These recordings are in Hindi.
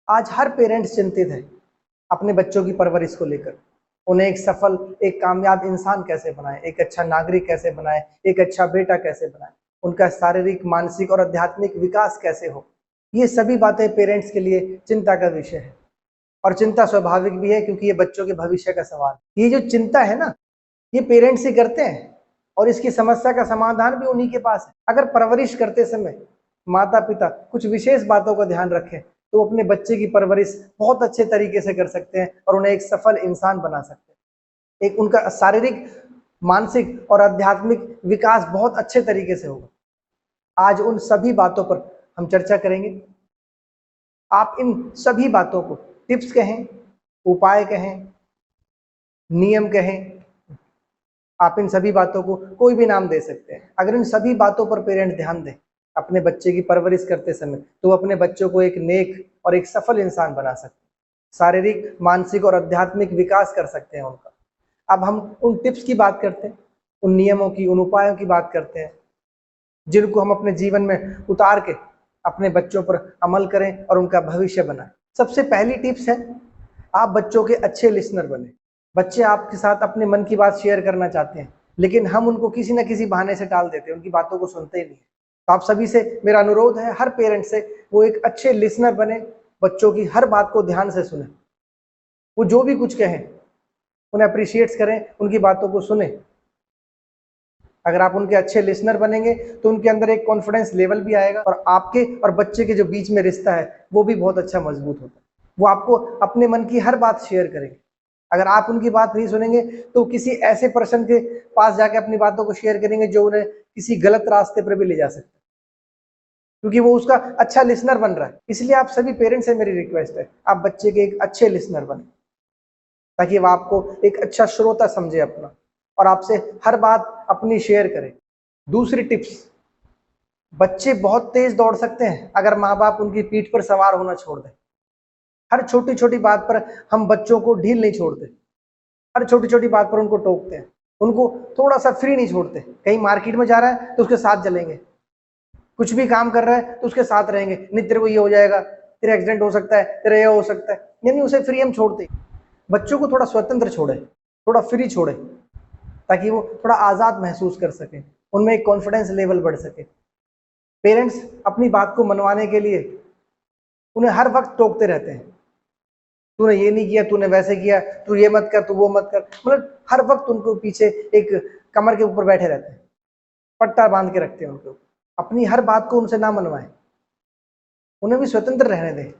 आज हर पेरेंट्स चिंतित है अपने बच्चों की परवरिश को लेकर। उन्हें एक सफल, एक कामयाब इंसान कैसे बनाए, एक अच्छा नागरिक कैसे बनाए, एक अच्छा बेटा कैसे बनाए, उनका शारीरिक, मानसिक और आध्यात्मिक विकास कैसे हो। ये सभी बातें पेरेंट्स के लिए चिंता का विषय है। और चिंता स्वाभाविक भी है, क्योंकि ये बच्चों के भविष्य का सवाल। ये जो चिंता है ना, ये पेरेंट्स ही करते हैं, और इसकी समस्या का समाधान भी उन्हीं के पास है। अगर परवरिश करते समय माता पिता कुछ विशेष बातों का ध्यान रखें, तो अपने बच्चे की परवरिश बहुत अच्छे तरीके से कर सकते हैं और उन्हें एक सफल इंसान बना सकते हैं। एक उनका शारीरिक, मानसिक और आध्यात्मिक विकास बहुत अच्छे तरीके से होगा। आज उन सभी बातों पर हम चर्चा करेंगे। आप इन सभी बातों को टिप्स कहें, उपाय कहें, नियम कहें, आप इन सभी बातों को कोई भी नाम दे सकते हैं। अगर इन सभी बातों पर पेरेंट ध्यान दें अपने बच्चे की परवरिश करते समय, तो वो अपने बच्चों को एक नेक और एक सफल इंसान बना सकते हैं। शारीरिक, मानसिक और आध्यात्मिक विकास कर सकते हैं उनका। अब हम उन टिप्स की बात करते हैं, उन नियमों की, उन उपायों की बात करते हैं, जिनको हम अपने जीवन में उतार के अपने बच्चों पर अमल करें और उनका भविष्य बनाएं। सबसे पहली टिप्स है, आप बच्चों के अच्छे लिसनर बने। बच्चे आपके साथ अपने मन की बात शेयर करना चाहते हैं, लेकिन हम उनको किसी न किसी बहाने से टाल देते हैं, उनकी बातों को सुनते ही नहीं। तो आप सभी से मेरा अनुरोध है, हर पेरेंट से, वो एक अच्छे लिसनर बने, बच्चों की हर बात को ध्यान से सुने। वो जो भी कुछ कहें उन्हें अप्रिशिएट्स करें, उनकी बातों को सुने। अगर आप उनके अच्छे लिसनर बनेंगे तो उनके अंदर एक कॉन्फिडेंस लेवल भी आएगा, और आपके और बच्चे के जो बीच में रिश्ता है वो भी बहुत अच्छा मजबूत होता है। वो आपको अपने मन की हर बात शेयर करेंगे। अगर आप उनकी बात नहीं सुनेंगे तो किसी ऐसे पर्सन के पास जाके अपनी बातों को शेयर करेंगे जो उन्हें किसी गलत रास्ते पर भी ले जा सकता है, क्योंकि वो उसका अच्छा लिसनर बन रहा है। इसलिए आप सभी पेरेंट्स से मेरी रिक्वेस्ट है, आप बच्चे के एक अच्छे लिसनर बने, ताकि वो आपको एक अच्छा श्रोता समझे अपना, और आपसे हर बात अपनी शेयर करें। दूसरी टिप्स, बच्चे बहुत तेज दौड़ सकते हैं अगर माँ बाप उनकी पीठ पर सवार होना छोड़ दें। हर छोटी छोटी बात पर हम बच्चों को ढील नहीं छोड़ते, हर छोटी छोटी बात पर उनको टोकते हैं, उनको थोड़ा सा फ्री नहीं छोड़ते। कहीं मार्केट में जा रहा है तो उसके साथ चलेंगे, कुछ भी काम कर रहा है तो उसके साथ रहेंगे। नहीं, तेरे को ये हो जाएगा, तेरे एक्सीडेंट हो सकता है, तेरा ये हो सकता है, यानी उसे फ्री हम छोड़ते। बच्चों को थोड़ा स्वतंत्र छोड़े, थोड़ा फ्री छोड़े, ताकि वो थोड़ा आजाद महसूस कर सके, उनमें एक कॉन्फिडेंस लेवल बढ़ सके। पेरेंट्स अपनी बात को मनवाने के लिए उन्हें हर वक्त टोकते रहते हैं, तूने ये नहीं किया, तूने वैसे किया, तू ये मत कर, तू वो मत कर। मतलब हर वक्त उनको पीछे एक कमर के ऊपर बैठे रहते हैं, पट्टा बांध के रखते हैं उनको। अपनी हर बात को उनसे ना मनवाएं, उन्हें भी स्वतंत्र रहने दें,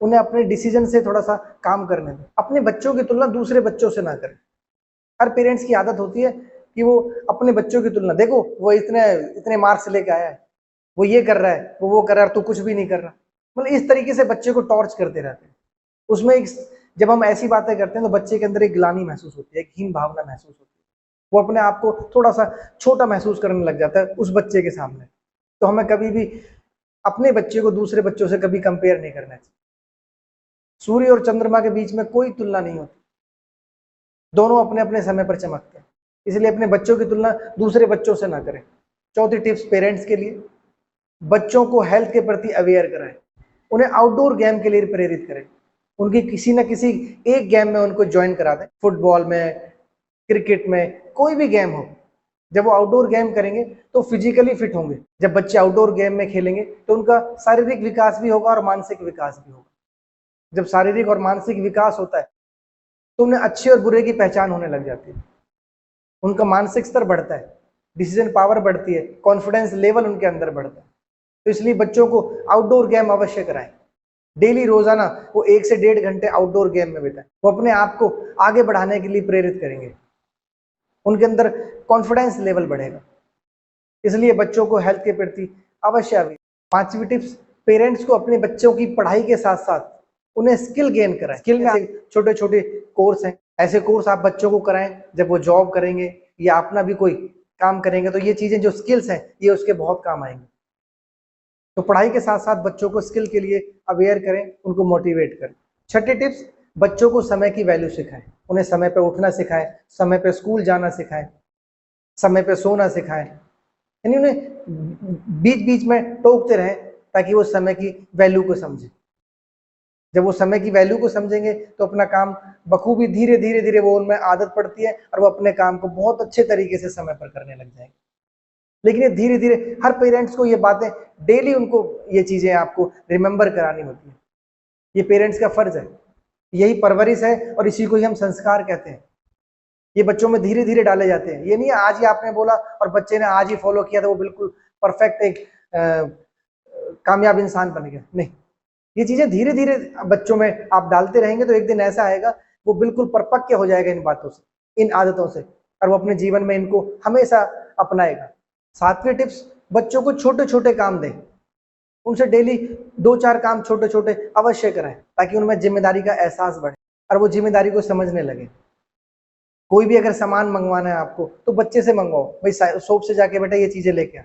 उन्हें अपने डिसीजन से थोड़ा सा काम करने दें। अपने बच्चों की तुलना दूसरे बच्चों से ना करें। हर पेरेंट्स की आदत होती है कि वो अपने बच्चों की तुलना, देखो वो इतने इतने मार्क्स लेके आया है, वो ये कर रहा है, वो कर रहा है, तू कुछ भी नहीं कर रहा। मतलब इस तरीके से बच्चे को टॉर्च करते रहते हैं। उसमें एक, जब हम ऐसी बातें करते हैं तो बच्चे के अंदर एक ग्लानि महसूस होती है, एक हीन भावना महसूस होती है। वो अपने आप को थोड़ा सा छोटा महसूस करने लग जाता है उस बच्चे के सामने। तो हमें कभी भी अपने बच्चे को दूसरे बच्चों से कभी कंपेयर नहीं करना चाहिए। सूर्य और चंद्रमा के बीच में कोई तुलना नहीं होती, दोनों अपने अपने समय पर चमकते हैं। इसलिए अपने बच्चों की तुलना दूसरे बच्चों से ना करें। चौथी टिप्स पेरेंट्स के लिए, बच्चों को हेल्थ के प्रति अवेयर कराएं, उन्हें आउटडोर गेम के लिए प्रेरित करें। उनकी किसी न किसी एक गेम में उनको ज्वाइन करा दें, फुटबॉल में, क्रिकेट में, कोई भी गेम हो। जब वो आउटडोर गेम करेंगे तो फिजिकली फिट होंगे। जब बच्चे आउटडोर गेम में खेलेंगे तो उनका शारीरिक विकास भी होगा और मानसिक विकास भी होगा। जब शारीरिक और मानसिक विकास होता है तो उन्हें अच्छे और बुरे की पहचान होने लग जाती है, उनका मानसिक स्तर बढ़ता है, डिसीजन पावर बढ़ती है, कॉन्फिडेंस लेवल उनके अंदर बढ़ता है। तो इसलिए बच्चों को आउटडोर गेम अवश्य कराएं। डेली रोजाना वो 1 से 1.5 घंटे आउटडोर गेम में बिताएं। वो अपने आप को आगे बढ़ाने के लिए प्रेरित करेंगे, उनके अंदर कॉन्फिडेंस लेवल बढ़ेगा। इसलिए बच्चों को हेल्थ के प्रति अवश्य अवेयर। पांचवी टिप्स, पेरेंट्स को अपने बच्चों की पढ़ाई के साथ साथ उन्हें स्किल गेन कराएं। स्किल में छोटे छोटे कोर्स हैं, ऐसे कोर्स आप बच्चों को कराएं। जब वो जॉब करेंगे या अपना भी कोई काम करेंगे तो ये चीजें, जो स्किल्स हैं, ये उसके बहुत काम आएंगे। तो पढ़ाई के साथ साथ बच्चों को स्किल के लिए अवेयर करें, उनको मोटिवेट करें। छठी टिप्स, बच्चों को समय की वैल्यू सिखाएं। उन्हें समय पे उठना सिखाएं, समय पे स्कूल जाना सिखाएं, समय पे सोना सिखाएं। यानी उन्हें बीच बीच में टोकते रहें ताकि वो समय की वैल्यू को समझे। जब वो समय की वैल्यू को समझेंगे तो अपना काम बखूबी धीरे धीरे धीरे वो उनमें आदत पड़ती है और वो अपने काम को बहुत अच्छे तरीके से समय पर करने लग जाएंगे। लेकिन ये धीरे धीरे हर पेरेंट्स को ये बातें डेली उनको ये चीजें आपको रिमेंबर करानी होती है। ये पेरेंट्स का फर्ज है, यही परवरिश है और इसी को ही हम संस्कार कहते हैं। ये बच्चों में धीरे धीरे डाले जाते हैं। ये नहीं है आज ही आपने बोला और बच्चे ने आज ही फॉलो किया तो वो बिल्कुल परफेक्ट एक कामयाब इंसान बन गया। नहीं, ये चीजें धीरे धीरे बच्चों में आप डालते रहेंगे तो एक दिन ऐसा आएगा वो बिल्कुल परिपक्व हो जाएगा इन बातों से, इन आदतों से, और वो अपने जीवन में इनको हमेशा अपनाएगा। 7वीं टिप्स, बच्चों को छोटे छोटे काम दें। उनसे डेली 2-4 काम छोटे छोटे अवश्य कराएं ताकि उनमें जिम्मेदारी का एहसास बढ़े और वो जिम्मेदारी को समझने लगे। कोई भी अगर सामान मंगवाना है आपको तो बच्चे से मंगवाओ, भाई शॉप से जाके बेटा ये चीजें लेके आ।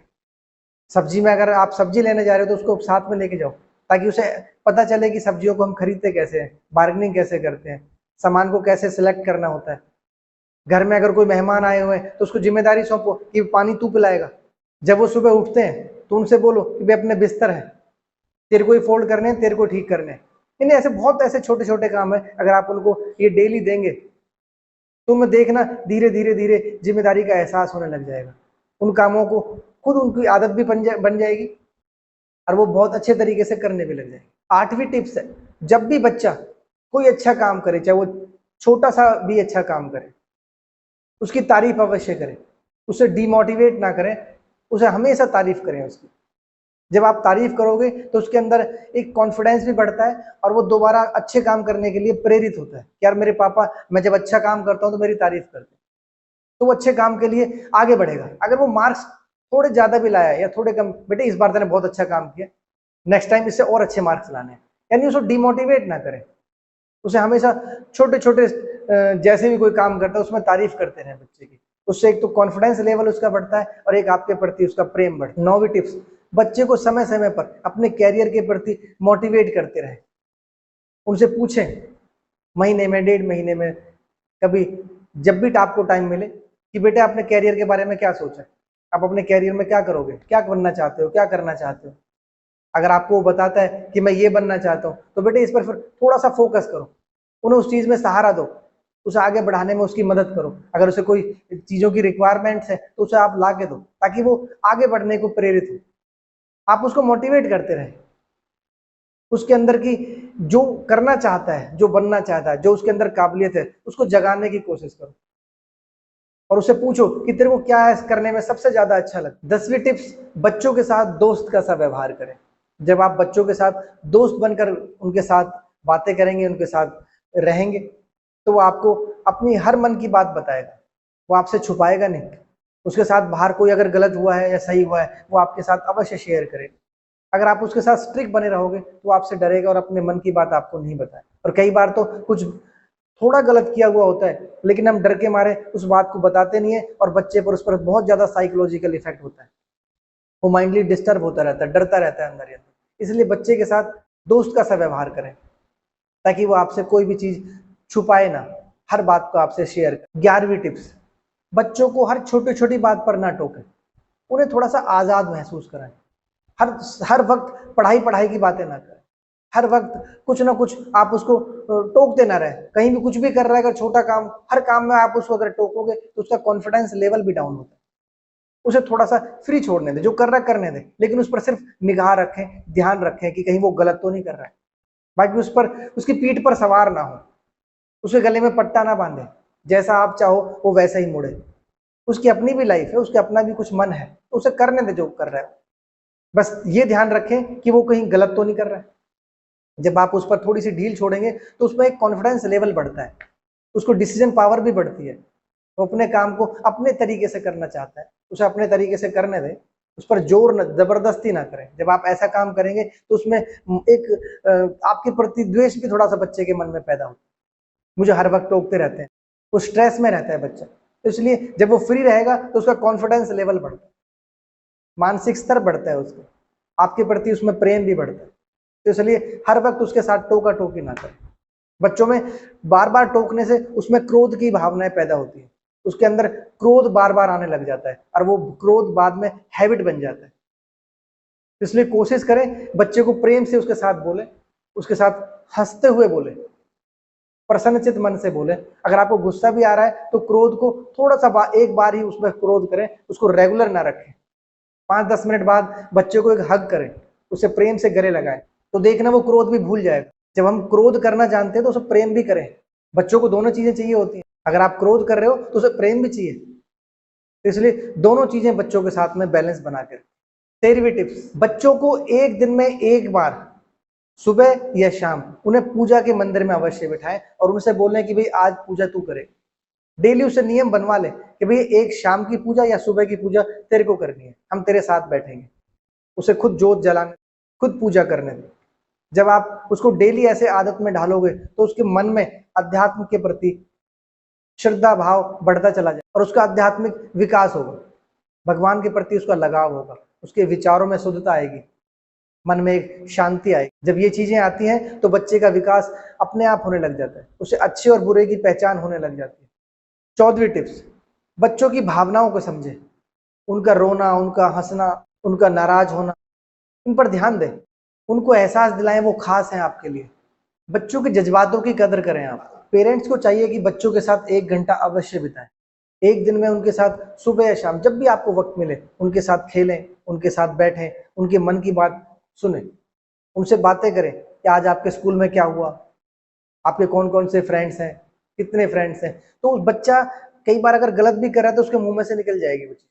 सब्जी में अगर आप सब्जी लेने जा रहे हो तो उसको साथ में लेके जाओ ताकि उसे पता चले कि सब्जियों को हम खरीदते कैसे हैं, बार्गेनिंग कैसे करते हैं, सामान को कैसे सिलेक्ट करना होता है। घर में अगर कोई मेहमान आए हुए हैं तो उसको जिम्मेदारी सौंपो कि पानी तू पिलाएगा। जब वो सुबह उठते हैं तो उनसे बोलो कि भाई अपने बिस्तर है, तेरे को ही फोल्ड करने हैं, तेरे को ठीक करने हैं। इन्हें ऐसे बहुत ऐसे छोटे छोटे काम है, अगर आप उनको ये डेली देंगे तो मैं देखना धीरे धीरे धीरे जिम्मेदारी का एहसास होने लग जाएगा। उन कामों को खुद उनकी आदत भी बन जाएगी और वो बहुत अच्छे तरीके से करने भी लग जाएगी। 8वीं टिप्स है, जब भी बच्चा कोई अच्छा काम करे, चाहे वो छोटा सा भी अच्छा काम करे, उसकी तारीफ अवश्य करें, उसे डिमोटिवेट ना करें, उसे हमेशा तारीफ करें उसकी। जब आप तारीफ करोगे तो उसके अंदर एक कॉन्फिडेंस भी बढ़ता है और वो दोबारा अच्छे काम करने के लिए प्रेरित होता है कि यार मेरे पापा, मैं जब अच्छा काम करता हूँ तो मेरी तारीफ करते हैं, तो वो अच्छे काम के लिए आगे बढ़ेगा। अगर वो मार्क्स थोड़े ज्यादा भी लाया या थोड़े कम, बेटे इस बार तूने बहुत अच्छा काम किया, नेक्स्ट टाइम इससे और अच्छे मार्क्स लाने हैं, यानी उसको डिमोटिवेट ना करें, उसे हमेशा छोटे छोटे जैसे भी कोई काम करता है उसमें तारीफ करते रहे बच्चे की। उससे एक तो कॉन्फिडेंस लेवल उसका बढ़ता है और एक आपके प्रति उसका प्रेम बढ़ता है। 9वीं टिप्स, बच्चे को समय समय पर अपने कैरियर के प्रति मोटिवेट करते रहे। उनसे पूछें महीने में, 1.5 महीने में, कभी जब भी आपको टाइम मिले कि बेटे अपने कैरियर के बारे में क्या सोचा है, आप अपने कैरियर में क्या करोगे, क्या बनना चाहते हो, क्या करना चाहते हो। अगर आपको वो बताता है कि मैं ये बनना चाहता हूँ तो बेटे इस पर फिर थोड़ा सा फोकस करो, उन्हें उस चीज में सहारा दो, उसे आगे बढ़ाने में उसकी मदद करो। अगर उसे कोई चीजों की रिक्वायरमेंट्स है तो उसे आप ला के दो ताकि वो आगे बढ़ने को प्रेरित हो। आप उसको मोटिवेट करते रहे, उसके अंदर की जो करना चाहता है, जो बनना चाहता है, जो उसके अंदर काबिलियत है, उसको जगाने की कोशिश करो और उससे पूछो कि तेरे को क्या है करने में सबसे ज्यादा अच्छा लगता है। 10वीं टिप्स, बच्चों के साथ दोस्त का सा व्यवहार करें। जब आप बच्चों के साथ दोस्त बनकर उनके साथ बातें करेंगे, उनके साथ रहेंगे, तो वो आपको अपनी हर मन की बात बताएगा, वो आपसे छुपाएगा नहीं। उसके साथ बाहर कोई अगर गलत हुआ है या सही हुआ है वो आपके साथ अवश्य शेयर करेगा। अगर आप उसके साथ स्ट्रिक्ट बने रहोगे तो आपसे डरेगा और अपने मन की बात आपको नहीं बताए। और कई बार तो कुछ थोड़ा गलत किया हुआ होता है लेकिन हम डर के मारे उस बात को बताते नहीं है और बच्चे पर उस पर बहुत ज्यादा साइकोलॉजिकल इफेक्ट होता है, वो माइंडली डिस्टर्ब होता रहता है, डरता रहता है अंदर ही अंदर। इसलिए बच्चे के साथ दोस्त का सा व्यवहार करें ताकि वो आपसे कोई भी चीज छुपाए ना, हर बात को आपसे शेयर करें। 11वीं टिप्स, बच्चों को हर छोटी छोटी बात पर ना टोकें, उन्हें थोड़ा सा आजाद महसूस कराएं। हर हर वक्त पढ़ाई पढ़ाई की बातें ना करें, हर वक्त कुछ ना कुछ आप उसको टोकते ना रहे। कहीं भी कुछ भी कर रहा है, अगर छोटा काम, हर काम में आप उसको अगर टोकोगे तो उसका कॉन्फिडेंस लेवल भी डाउन होता है। उसे थोड़ा सा फ्री छोड़ने दें, जो कर रहा है करने दें, लेकिन उस पर सिर्फ निगाह रखें, ध्यान रखें कि कहीं वो गलत तो नहीं कर रहा है। बाकी उस पर, उसकी पीठ पर सवार ना हो, उसके गले में पट्टा ना बांधे, जैसा आप चाहो वो वैसा ही मुड़े। उसकी अपनी भी लाइफ है, उसके अपना भी कुछ मन है, तो उसे करने दे जो कर रहा है। बस ये ध्यान रखें कि वो कहीं गलत तो नहीं कर रहा है। जब आप उस पर थोड़ी सी ढील छोड़ेंगे तो उसमें एक कॉन्फिडेंस लेवल बढ़ता है, उसको डिसीजन पावर भी बढ़ती है। वो अपने काम को अपने तरीके से करना चाहता है, उसे अपने तरीके से करने दें, उस पर जोर न, जबरदस्ती ना करें। जब आप ऐसा काम करेंगे तो उसमें एक आपके प्रति द्वेष भी थोड़ा सा बच्चे के मन में पैदा होता है। मुझे हर वक्त टोकते रहते हैं, वो स्ट्रेस में रहता है बच्चा, तो इसलिए जब वो फ्री रहेगा तो उसका कॉन्फिडेंस लेवल बढ़ता है, मानसिक स्तर बढ़ता है, उसका आपके प्रति उसमें प्रेम भी बढ़ता है। तो इसलिए हर वक्त उसके साथ टोका टोकी ना करें। बच्चों में बार बार टोकने से उसमें क्रोध की भावनाएं पैदा होती है, उसके अंदर क्रोध बार बार आने लग जाता है और वो क्रोध बाद में हैबिट बन जाता है। इसलिए कोशिश करें बच्चे को प्रेम से उसके साथ बोले, उसके साथ हंसते हुए बोले, प्रसन्नचित मन से बोले। अगर आपको गुस्सा भी आ रहा है तो क्रोध को थोड़ा सा एक बार ही उसमें क्रोध करें, उसको रेगुलर ना रखें। 5-10 मिनट बाद बच्चे को एक हग करें, उसे प्रेम से गले लगाएं, तो देखना वो क्रोध भी भूल जाएगा। जब हम क्रोध करना जानते हैं तो उसे प्रेम भी करें। बच्चों को दोनों चीजें चाहिए होती हैं। अगर आप क्रोध कर रहे हो तो उसे प्रेम भी चाहिए, तो इसलिए दोनों चीजें बच्चों के साथ में बैलेंस बना कर। 13वीं टिप्स, बच्चों को एक दिन में एक बार सुबह या शाम उन्हें पूजा के मंदिर में अवश्य बिठाएं और उनसे बोलें कि भाई आज पूजा तू करे। डेली उसे नियम बनवा ले कि भाई एक शाम की पूजा या सुबह की पूजा तेरे को करनी है, हम तेरे साथ बैठेंगे। उसे खुद जोत जलाने, खुद पूजा करने दे। जब आप उसको डेली ऐसे आदत में ढालोगे तो उसके मन में अध्यात्म के प्रति श्रद्धा भाव बढ़ता चला जाए और उसका आध्यात्मिक विकास होगा, भगवान के प्रति उसका लगाव होगा, उसके विचारों में शुद्धता आएगी, मन में एक शांति आएगी। जब ये चीजें आती हैं तो बच्चे का विकास अपने आप होने लग जाता है, उसे अच्छे और बुरे की पहचान होने लग जाती है। 14वीं टिप्स, बच्चों की भावनाओं को समझे, उनका रोना, उनका हंसना, उनका नाराज होना, इन पर ध्यान दें, उनको एहसास दिलाएं वो खास हैं आपके लिए। बच्चों के जज्बातों की कदर करें। आप पेरेंट्स को चाहिए कि बच्चों के साथ 1 घंटा अवश्य बिताएं। एक दिन में उनके साथ सुबह या शाम जब भी आपको वक्त मिले उनके साथ खेलें, उनके साथ बैठें, उनके मन की बात सुने, उनसे बातें करें कि आज आपके स्कूल में क्या हुआ, आपके कौन कौन से फ्रेंड्स हैं, कितने फ्रेंड्स हैं। तो बच्चा कई बार अगर गलत भी कर रहा है तो उसके मुंह में से निकल जाएगी वो चीज,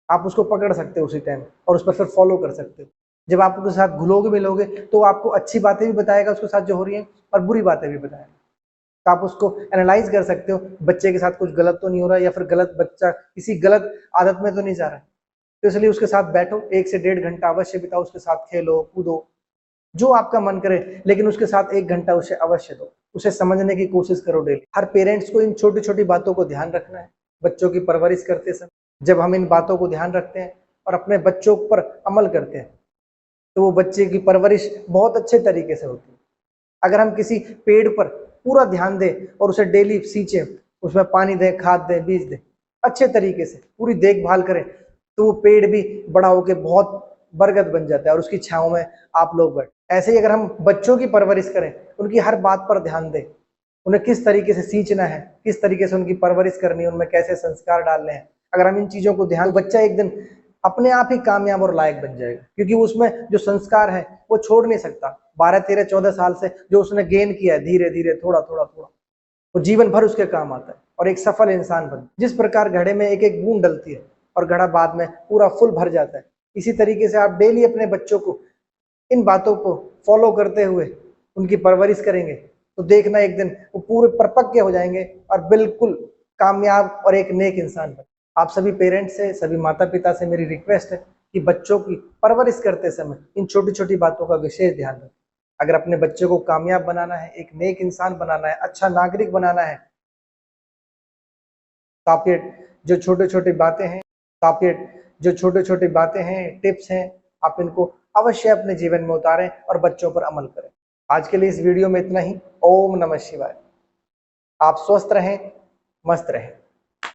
आप उसको पकड़ सकते हो उसी टाइम और उस पर फिर फॉलो कर सकते हो। जब आप उसके साथ घुलोगे मिलोगे तो आपको अच्छी बातें भी बताएगा उसके साथ जो हो रही हैं और बुरी बातें भी बताएगा, तो आप उसको एनालाइज कर सकते हो बच्चे के साथ कुछ गलत तो नहीं हो रहा है या फिर गलत बच्चा किसी गलत आदत में तो नहीं जा रहा है। तो इसलिए उसके साथ बैठो, 1 से 1.5 घंटा अवश्य बिताओ, उसके साथ खेलो कूदो, जो आपका मन करे, लेकिन उसके साथ 1 घंटा उसे अवश्य दो, उसे समझने की कोशिश करो डेली। हर पेरेंट्स को इन छोटी छोटी बातों को ध्यान रखना है बच्चों की परवरिश करते समय। जब हम इन बातों को ध्यान रखते हैं और अपने बच्चों पर अमल करते हैं तो वो बच्चे की परवरिश बहुत अच्छे तरीके से होती है। अगर हम किसी पेड़ पर पूरा ध्यान दें और उसे डेली सींचे, उसमें पानी दें, खाद दें, बीज दें, अच्छे तरीके से पूरी देखभाल करें, तो वो पेड़ भी बड़ा होकर बहुत बरगद बन जाता है और उसकी छांव में आप लोग बैठ। ऐसे ही अगर हम बच्चों की परवरिश करें, उनकी हर बात पर ध्यान दें, उन्हें किस तरीके से सींचना है, किस तरीके से उनकी परवरिश करनी है, उनमें कैसे संस्कार डालने हैं, अगर हम इन चीजों को ध्यान, तो बच्चा एक दिन अपने आप ही कामयाब और लायक बन जाएगा, क्योंकि उसमें जो संस्कार है वो छोड़ नहीं सकता। 12, 13, 14 साल से जो उसने गेन किया है धीरे धीरे थोड़ा थोड़ा थोड़ा, वो जीवन भर उसके काम आता है और एक सफल इंसान बन। जिस प्रकार घड़े में एक एक बूंद डलती है और घड़ा बाद में पूरा फुल भर जाता है, इसी तरीके से आप डेली अपने बच्चों को इन बातों को फॉलो करते हुए उनकी परवरिश करेंगे तो देखना एक दिन वो पूरे परिपक्व हो जाएंगे और बिल्कुल कामयाब और एक नेक इंसान बन। आप सभी पेरेंट्स से, सभी माता पिता से मेरी रिक्वेस्ट है कि बच्चों की परवरिश करते समय इन छोटी छोटी बातों का विशेष ध्यान रखें। अगर अपने बच्चे को कामयाब बनाना है, एक नेक इंसान बनाना है, अच्छा नागरिक बनाना है, तो आप ये जो छोटे छोटी बातें हैं, तो आप ये जो छोटे छोटी बातें हैं, टिप्स हैं, आप इनको अवश्य अपने जीवन में उतारें और बच्चों पर अमल करें। आज के लिए इस वीडियो में इतना ही। ओम नमः शिवाय। आप स्वस्थ रहें, मस्त रहें।